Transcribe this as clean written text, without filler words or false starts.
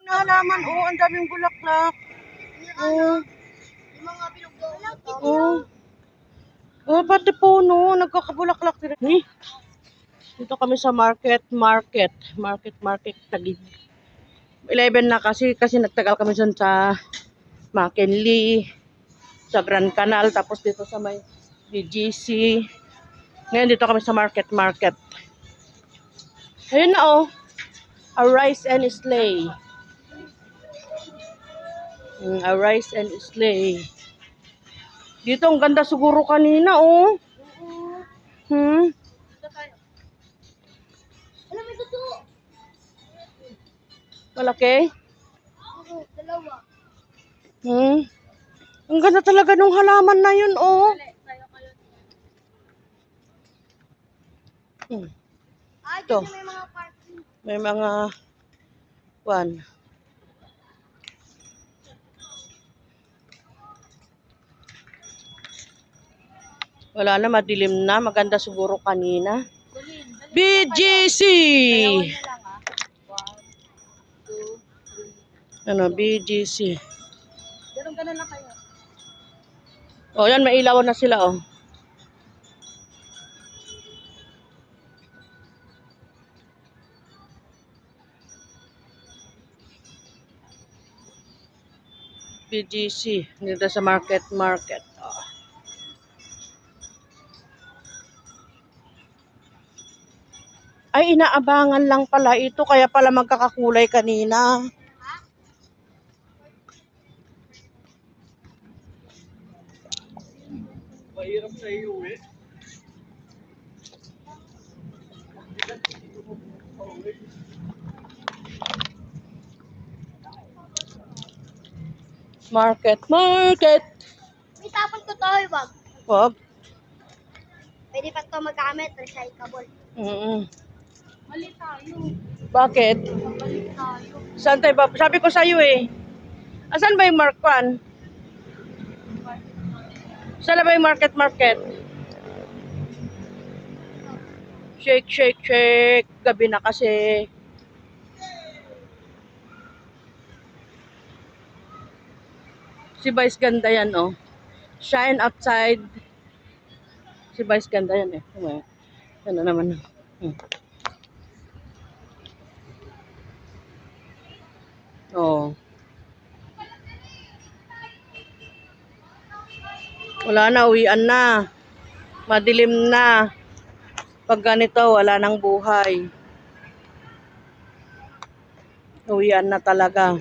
halaman, oh, ang daming bulaklak. Oh. Yung mga pinagdodot. Oh. Oh, pati puno, nagkakabulaklak din. Dito kami sa market. Tagig. 11 na kasi nagtagal kami dyan sa McKinley, sa Grand Canal, tapos dito sa may BGC. Ngayon dito kami sa market. Ayun na oh, Arise and Slay. Arise and Slay. Dito ang ganda siguro kanina oh. Alam mo, ito. Malaki? Oo, dalawa. Ang ganda talaga nung halaman na yun oh. Ay, Ito. dito may mga parking. May mga wala na, madilim na. Maganda siguro kanina. BGC! Ano, BGC. Ganun lang kayo. O, yan, may ilaw na sila, oh. BGC. Dito sa market. Oh. Ay, inaabangan lang pala ito. Kaya pala magkakakulay kanina. Mahirap sa iyo eh. Market. May tapon ko to, wag. Wag. Pwede pa ito magamit, recyclable. Mali tayo. Bakit? Mali tayo. Saan tayo ba? Sabi ko sa'yo eh. Asan ba yung markpan? Saan ba yung market? Shake. Gabi na kasi. Si Vice ganda yan, oh. Shine outside. Si Vice ganda yan, eh. Ano naman. Oh. Wala na, uwian na. Madilim na. Pag ganito, wala nang buhay. Uwian na talaga.